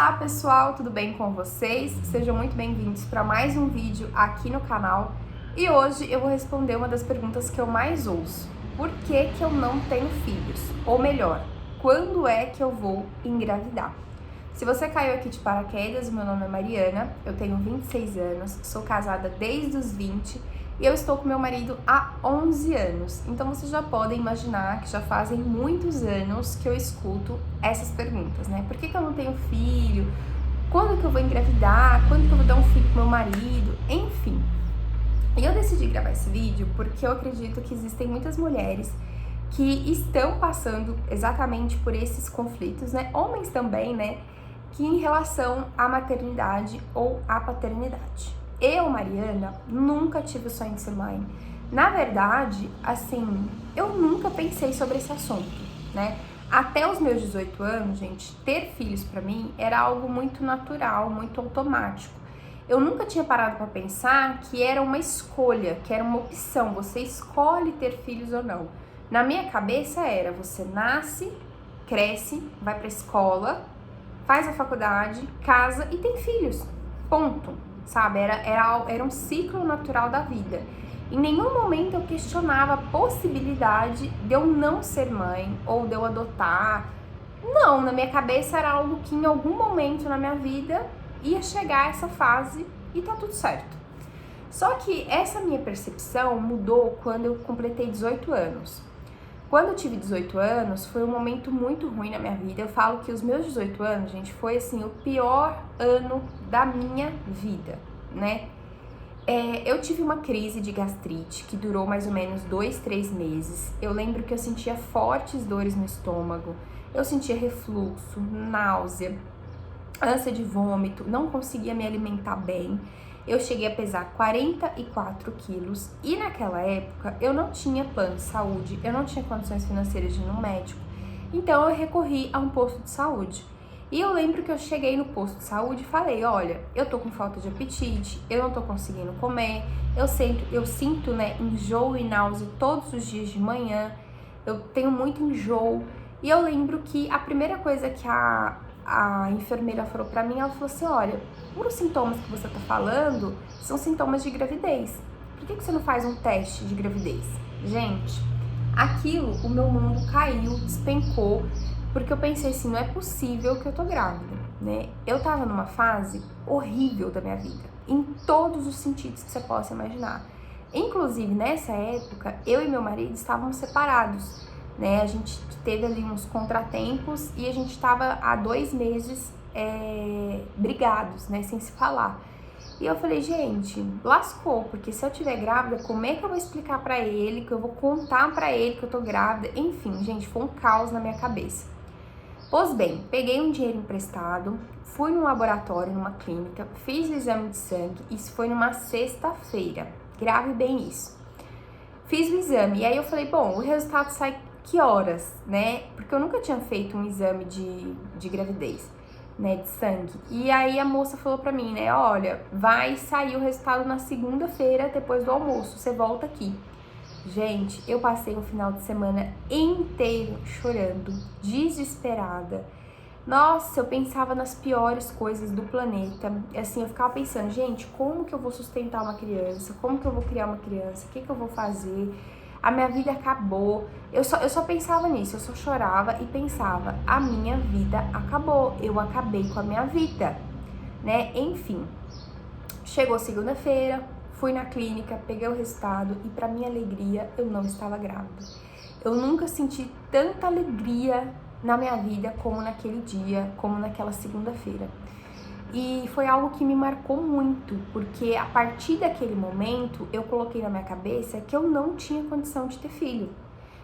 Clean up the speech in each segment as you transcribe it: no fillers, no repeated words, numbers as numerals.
Olá pessoal, tudo bem com vocês? Sejam muito bem-vindos para mais um vídeo aqui no canal. E hoje eu vou responder uma das perguntas que eu mais ouço. Por que que eu não tenho filhos? Ou melhor, quando é que eu vou engravidar? Se você caiu aqui de paraquedas, meu nome é Mariana, eu tenho 26 anos, sou casada desde os 20 e eu estou com meu marido há 11 anos. Então vocês já podem imaginar que já fazem muitos anos que eu escuto essas perguntas, né? Por que que eu não tenho filho? Quando que eu vou engravidar? Quando que eu vou dar um filho pro meu marido? Enfim. E eu decidi gravar esse vídeo porque eu acredito que existem muitas mulheres que estão passando exatamente por esses conflitos, né? Homens também, né? Que em relação à maternidade ou à paternidade. Eu, Mariana, nunca tive o sonho de ser mãe. Na verdade, assim, eu nunca pensei sobre esse assunto, né? Até os meus 18 anos, gente, ter filhos pra mim era algo muito natural, muito automático. Eu nunca tinha parado pra pensar que era uma escolha, que era uma opção, você escolhe ter filhos ou não. Na minha cabeça era, você nasce, cresce, vai pra escola, faz a faculdade, casa e tem filhos, ponto, sabe? Era um ciclo natural da vida. Em nenhum momento eu questionava a possibilidade de eu não ser mãe ou de eu adotar. Não, na minha cabeça era algo que em algum momento na minha vida ia chegar essa fase e tá tudo certo. Só que essa minha percepção mudou quando eu completei 18 anos. Quando eu tive 18 anos, foi um momento muito ruim na minha vida. Eu falo que os meus 18 anos, gente, foi assim, o pior ano da minha vida, né? Eu tive uma crise de gastrite que durou mais ou menos 2, 3 meses. Eu lembro que eu sentia fortes dores no estômago, eu sentia refluxo, náusea, ânsia de vômito, não conseguia me alimentar bem. Eu cheguei a pesar 44 quilos e naquela época eu não tinha plano de saúde, eu não tinha condições financeiras de ir no médico, então eu recorri a um posto de saúde. E eu lembro que eu cheguei no posto de saúde e falei, olha, eu tô com falta de apetite, eu não tô conseguindo comer, eu sinto, né, enjoo e náusea todos os dias de manhã, eu tenho muito enjoo. E eu lembro que a primeira coisa que a enfermeira falou pra mim, ela falou assim, olha, os sintomas que você tá falando são sintomas de gravidez. Por que você não faz um teste de gravidez? Gente, aquilo, o meu mundo caiu, despencou, porque eu pensei assim, não é possível que eu tô grávida, né? Eu tava numa fase horrível da minha vida, em todos os sentidos que você possa imaginar. Inclusive, nessa época, eu e meu marido estávamos separados, né? A gente teve ali uns contratempos e a gente estava há 2 meses brigados, né? Sem se falar. E eu falei, gente, lascou, porque se eu tiver grávida, como é que eu vou explicar pra ele, que eu vou contar pra ele que eu tô grávida? Enfim, gente, foi um caos na minha cabeça. Pois bem, peguei um dinheiro emprestado, fui num laboratório, numa clínica, fiz o exame de sangue, isso foi numa sexta-feira, grave bem isso. Fiz o exame e aí eu falei, bom, o resultado sai que horas, né? Porque eu nunca tinha feito um exame de gravidez, né, de sangue. E aí a moça falou pra mim, né, olha, vai sair o resultado na segunda-feira, depois do almoço, você volta aqui. Gente, eu passei um final de semana inteiro chorando, desesperada. Nossa, eu pensava nas piores coisas do planeta. Assim, eu ficava pensando, gente, como que eu vou sustentar uma criança? Como que eu vou criar uma criança? O que que eu vou fazer? A minha vida acabou. Eu só pensava nisso, eu só chorava e pensava, a minha vida acabou. Eu acabei com a minha vida, né? Enfim, chegou segunda-feira, fui na clínica, peguei o resultado e pra minha alegria, eu não estava grávida. Eu nunca senti tanta alegria na minha vida como naquele dia, como naquela segunda-feira. E foi algo que me marcou muito, porque a partir daquele momento eu coloquei na minha cabeça que eu não tinha condição de ter filho,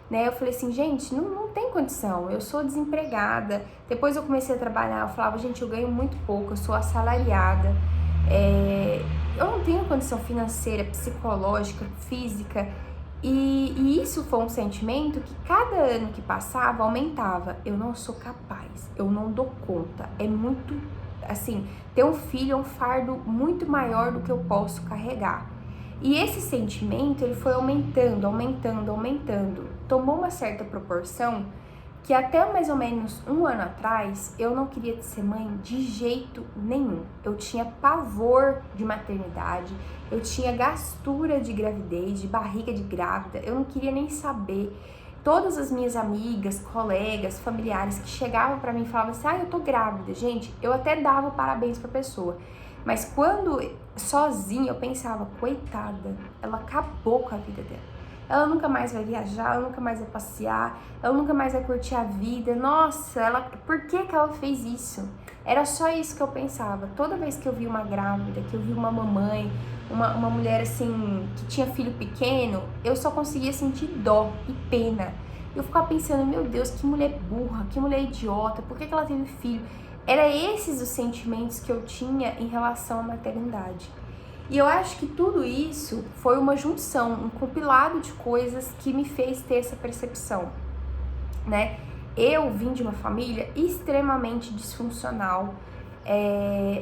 né? Eu falei assim, gente, não tem condição, eu sou desempregada. Depois eu comecei a trabalhar, eu falava, gente, eu ganho muito pouco, eu sou assalariada, eu não tenho condição financeira, psicológica, física. E isso foi um sentimento que cada ano que passava aumentava. Eu não sou capaz, eu não dou conta, é muito, assim, ter um filho é um fardo muito maior do que eu posso carregar. E esse sentimento, ele foi aumentando, aumentando, aumentando. Tomou uma certa proporção que até mais ou menos um ano atrás eu não queria ser mãe de jeito nenhum. Eu tinha pavor de maternidade, eu tinha gastura de gravidez, de barriga de grávida, eu não queria nem saber. Todas as minhas amigas, colegas, familiares que chegavam pra mim e falavam assim, eu tô grávida, gente, eu até dava parabéns pra pessoa. Mas quando sozinha eu pensava, coitada, ela acabou com a vida dela. Ela nunca mais vai viajar, ela nunca mais vai passear, ela nunca mais vai curtir a vida. Nossa, por que ela fez isso? Era só isso que eu pensava. Toda vez que eu vi uma grávida, que eu vi uma mamãe, uma mulher assim, que tinha filho pequeno, eu só conseguia sentir dó e pena. Eu ficava pensando, meu Deus, que mulher burra, que mulher idiota, por que ela teve filho? Era esses os sentimentos que eu tinha em relação à maternidade. E eu acho que tudo isso foi uma junção, um compilado de coisas que me fez ter essa percepção, né? Eu vim de uma família extremamente disfuncional,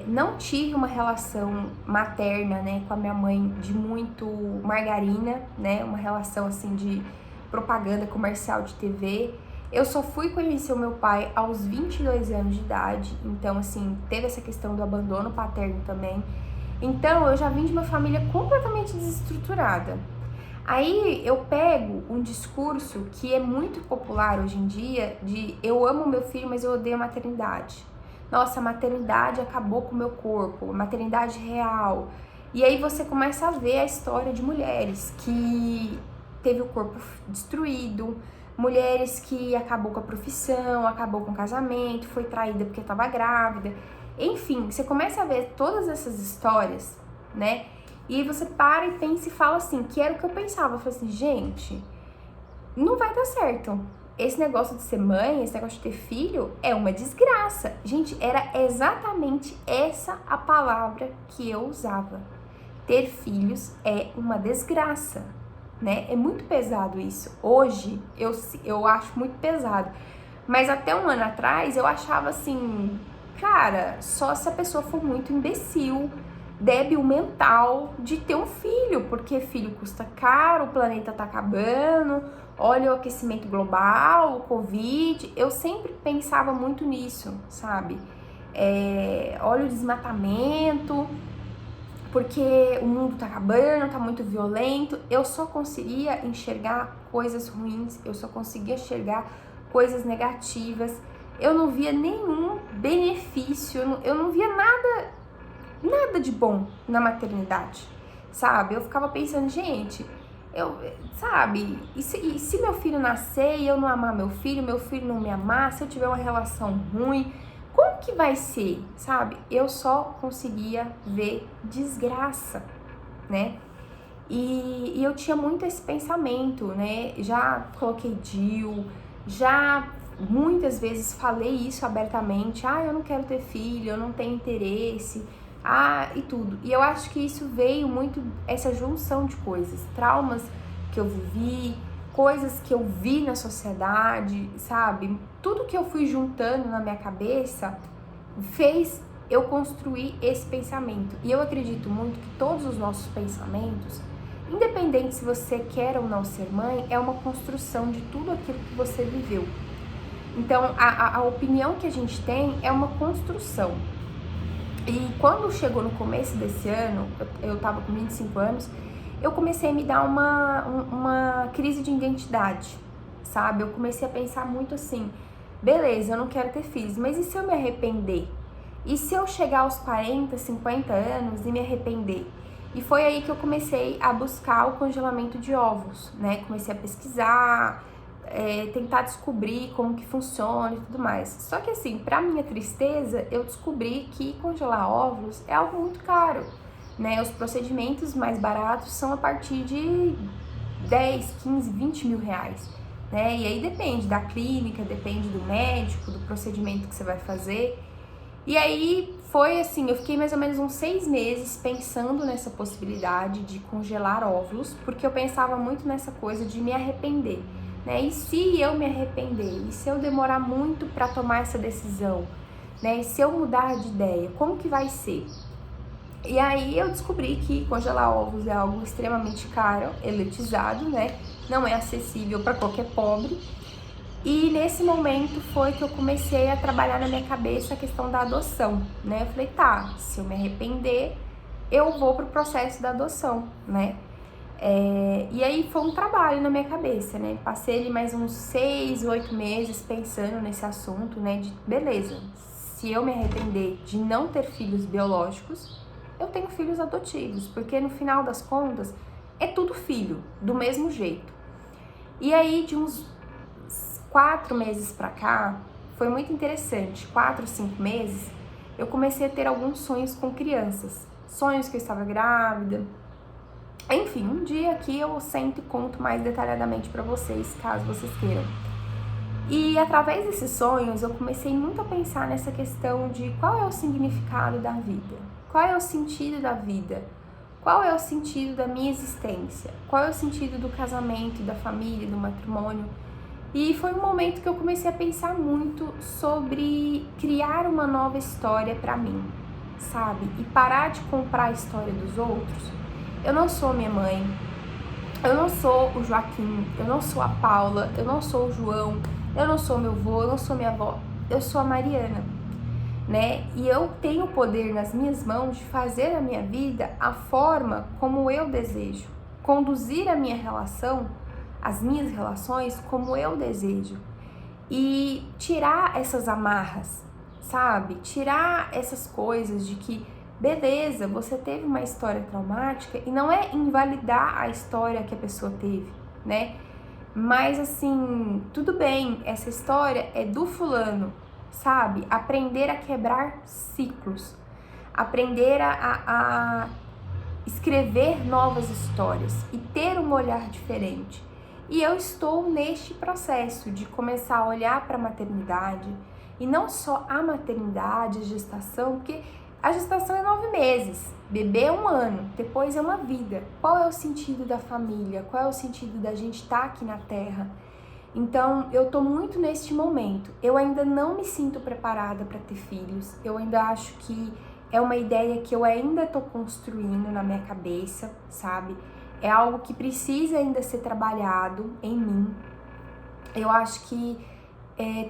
não tive uma relação materna, né, com a minha mãe de muito margarina, né, uma relação assim de propaganda comercial de TV. Eu só fui conhecer o meu pai aos 22 anos de idade, então assim, teve essa questão do abandono paterno também. Então, eu já vim de uma família completamente desestruturada. Aí eu pego um discurso que é muito popular hoje em dia de eu amo meu filho, mas eu odeio a maternidade. Nossa, a maternidade acabou com o meu corpo, a maternidade real. E aí você começa a ver a história de mulheres que teve o corpo destruído, mulheres que acabou com a profissão, acabou com o casamento, foi traída porque estava grávida. Enfim, você começa a ver todas essas histórias, né? E aí você para e pensa e fala assim, que era o que eu pensava. Eu falei assim, gente, não vai dar certo. Esse negócio de ser mãe, esse negócio de ter filho, é uma desgraça. Gente, era exatamente essa a palavra que eu usava. Ter filhos é uma desgraça, né? É muito pesado isso. Hoje, eu acho muito pesado. Mas até um ano atrás, eu achava assim... Cara, só se a pessoa for muito imbecil, débil mental de ter um filho, porque filho custa caro, o planeta tá acabando, olha o aquecimento global, o Covid. Eu sempre pensava muito nisso, sabe? Olha o desmatamento, porque o mundo tá acabando, tá muito violento. Eu só conseguia enxergar coisas ruins, eu só conseguia enxergar coisas negativas. Eu não via nenhum benefício, eu não via nada de bom na maternidade, sabe? Eu ficava pensando, gente, sabe? E se meu filho nascer e eu não amar meu filho não me amar, se eu tiver uma relação ruim, como que vai ser, sabe? Eu só conseguia ver desgraça, né? E eu tinha muito esse pensamento, né? Já coloquei DIU, já... Muitas vezes falei isso abertamente, eu não quero ter filho, eu não tenho interesse, e tudo. E eu acho que isso veio muito, essa junção de coisas, traumas que eu vivi, coisas que eu vi na sociedade, sabe? Tudo que eu fui juntando na minha cabeça fez eu construir esse pensamento. E eu acredito muito que todos os nossos pensamentos, independente se você quer ou não ser mãe, é uma construção de tudo aquilo que você viveu. Então, a opinião que a gente tem é uma construção. E quando chegou no começo desse ano, eu tava com 25 anos, eu comecei a me dar uma crise de identidade, sabe? Eu comecei a pensar muito assim, beleza, eu não quero ter filhos, mas e se eu me arrepender? E se eu chegar aos 40, 50 anos e me arrepender? E foi aí que eu comecei a buscar o congelamento de ovos, né? Comecei a pesquisar, tentar descobrir como que funciona e tudo mais. Só que assim, pra minha tristeza, eu descobri que congelar óvulos é algo muito caro, né? Os procedimentos mais baratos são a partir de 10, 15, 20 mil reais, né? E aí depende da clínica, depende do médico, do procedimento que você vai fazer. E aí foi assim, eu fiquei mais ou menos uns 6 meses pensando nessa possibilidade de congelar óvulos, porque eu pensava muito nessa coisa de me arrepender, né? E se eu me arrepender? E se eu demorar muito para tomar essa decisão? Né? E se eu mudar de ideia? Como que vai ser? E aí eu descobri que congelar ovos é algo extremamente caro, elitizado, né? Não é acessível para qualquer pobre. E nesse momento foi que eu comecei a trabalhar na minha cabeça a questão da adoção, né? Eu falei, tá, se eu me arrepender, eu vou pro processo da adoção, né? E aí foi um trabalho na minha cabeça, né? Passei ali mais uns 6, 8 meses pensando nesse assunto, né? De beleza, se eu me arrepender de não ter filhos biológicos, eu tenho filhos adotivos, porque no final das contas é tudo filho, do mesmo jeito. E aí de uns 4 meses pra cá, foi muito interessante, 4, 5 meses, eu comecei a ter alguns sonhos com crianças. Sonhos que eu estava grávida. Enfim, um dia aqui eu sento e conto mais detalhadamente pra vocês, caso vocês queiram. E através desses sonhos, eu comecei muito a pensar nessa questão de qual é o significado da vida, qual é o sentido da vida, qual é o sentido da minha existência, qual é o sentido do casamento, da família, do matrimônio. E foi um momento que eu comecei a pensar muito sobre criar uma nova história pra mim, sabe? E parar de comprar a história dos outros. Eu não sou minha mãe, eu não sou o Joaquim, eu não sou a Paula, eu não sou o João, eu não sou meu avô, eu não sou minha avó, eu sou a Mariana, né? E eu tenho o poder nas minhas mãos de fazer a minha vida a forma como eu desejo, conduzir a minha relação, as minhas relações como eu desejo e tirar essas amarras, sabe? Tirar essas coisas de que, beleza, você teve uma história traumática e não é invalidar a história que a pessoa teve, né? Mas assim, tudo bem, essa história é do fulano, sabe? Aprender a quebrar ciclos, aprender a escrever novas histórias e ter um olhar diferente. E eu estou neste processo de começar a olhar para a maternidade, e não só a maternidade, a gestação, porque a gestação é 9 meses, bebê é 1 ano, depois é uma vida. Qual é o sentido da família? Qual é o sentido da gente estar aqui na Terra? Então, eu tô muito neste momento. Eu ainda não me sinto preparada para ter filhos. Eu ainda acho que é uma ideia que eu ainda tô construindo na minha cabeça, sabe? É algo que precisa ainda ser trabalhado em mim. Eu acho que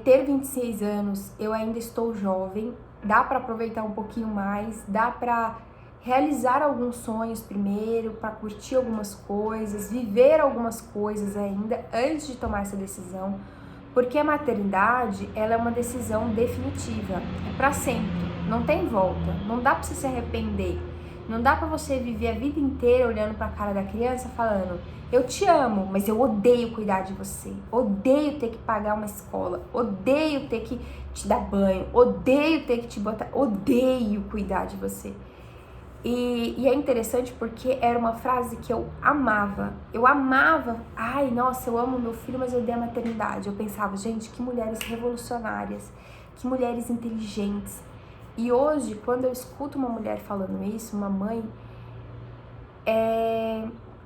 ter 26 anos, eu ainda estou jovem, dá para aproveitar um pouquinho mais, dá para realizar alguns sonhos primeiro, para curtir algumas coisas, viver algumas coisas ainda antes de tomar essa decisão, porque a maternidade, ela é uma decisão definitiva, é para sempre, não tem volta, não dá para você se arrepender, não dá para você viver a vida inteira olhando para a cara da criança falando: eu te amo, mas eu odeio cuidar de você, odeio ter que pagar uma escola, odeio ter que te dar banho, odeio ter que te botar, odeio cuidar de você. E é interessante porque era uma frase que eu amava, ai, nossa, eu amo meu filho, mas eu odeio a maternidade. Eu pensava, gente, que mulheres revolucionárias, que mulheres inteligentes. E hoje, quando eu escuto uma mulher falando isso, uma mãe,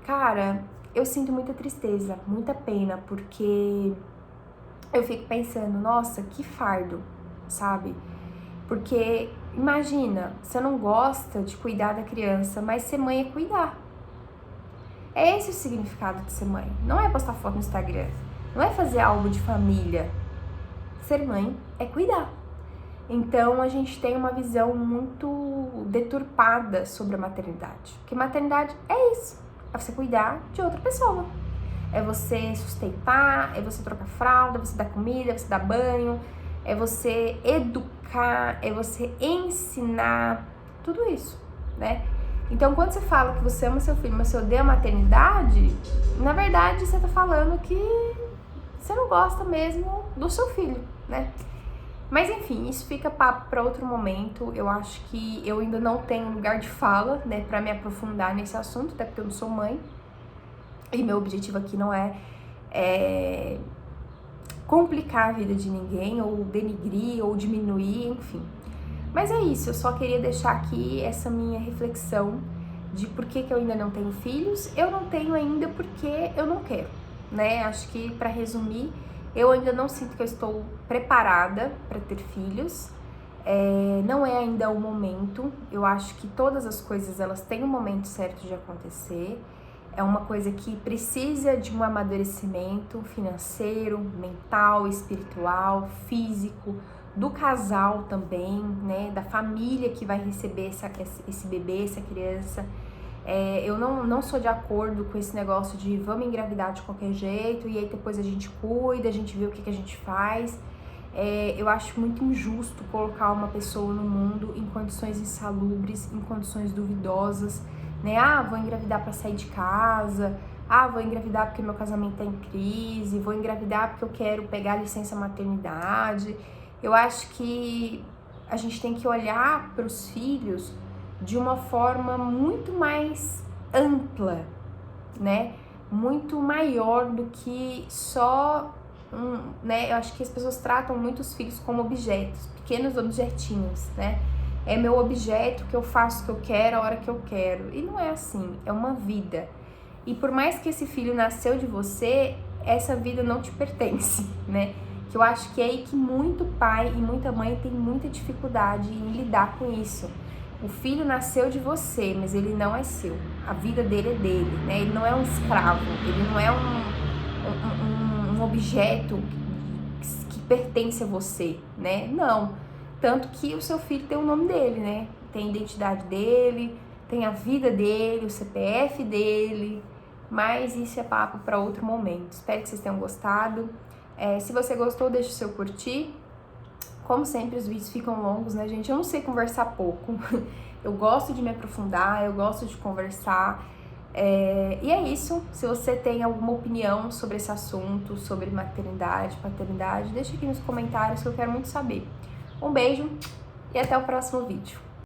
cara, eu sinto muita tristeza, muita pena, porque eu fico pensando, nossa, que fardo, sabe? Porque imagina, você não gosta de cuidar da criança, mas ser mãe é cuidar. É esse o significado de ser mãe. Não é postar foto no Instagram, não é fazer algo de família. Ser mãe é cuidar. Então a gente tem uma visão muito deturpada sobre a maternidade. Porque maternidade é isso, é você cuidar de outra pessoa. É você sustentar, é você trocar fralda, é você dar comida, é você dar banho, é você educar, é você ensinar, tudo isso, né? Então, quando você fala que você ama seu filho, mas você odeia a maternidade, na verdade, você tá falando que você não gosta mesmo do seu filho, né? Mas, enfim, isso fica papo para outro momento. Eu acho que eu ainda não tenho lugar de fala, né, para me aprofundar nesse assunto, até porque eu não sou mãe. E meu objetivo aqui não é complicar a vida de ninguém, ou denigrir, ou diminuir, enfim. Mas é isso, eu só queria deixar aqui essa minha reflexão de por que eu ainda não tenho filhos. Eu não tenho ainda porque eu não quero, né? Acho que, para resumir, eu ainda não sinto que eu estou preparada para ter filhos. Não é ainda o momento. Eu acho que todas as coisas, elas têm um momento certo de acontecer. É uma coisa que precisa de um amadurecimento financeiro, mental, espiritual, físico, do casal também, né? Da família que vai receber esse bebê, essa criança. Eu não sou de acordo com esse negócio de vamos engravidar de qualquer jeito e aí depois a gente cuida, a gente vê o que a gente faz. Eu acho muito injusto colocar uma pessoa no mundo em condições insalubres, em condições duvidosas, né? Vou engravidar para sair de casa, vou engravidar porque meu casamento tá em crise, vou engravidar porque eu quero pegar licença maternidade. Eu acho que a gente tem que olhar para os filhos de uma forma muito mais ampla, né? Muito maior do que só né? Eu acho que as pessoas tratam muitos filhos como objetos, pequenos objetinhos, né? É meu objeto que eu faço o que eu quero, a hora que eu quero. E não é assim, é uma vida. E por mais que esse filho nasceu de você, essa vida não te pertence, né? Que eu acho que é aí que muito pai e muita mãe tem muita dificuldade em lidar com isso. O filho nasceu de você, mas ele não é seu. A vida dele é dele, né? Ele não é um escravo, ele não é um objeto que pertence a você, né? Não. Tanto que o seu filho tem o nome dele, né? Tem a identidade dele, tem a vida dele, o CPF dele, mas isso é papo para outro momento. Espero que vocês tenham gostado. Se você gostou, deixa o seu curtir. Como sempre, os vídeos ficam longos, né, gente? Eu não sei conversar pouco. Eu gosto de me aprofundar, eu gosto de conversar. E é isso. Se você tem alguma opinião sobre esse assunto, sobre maternidade, paternidade, deixa aqui nos comentários que eu quero muito saber. Um beijo e até o próximo vídeo.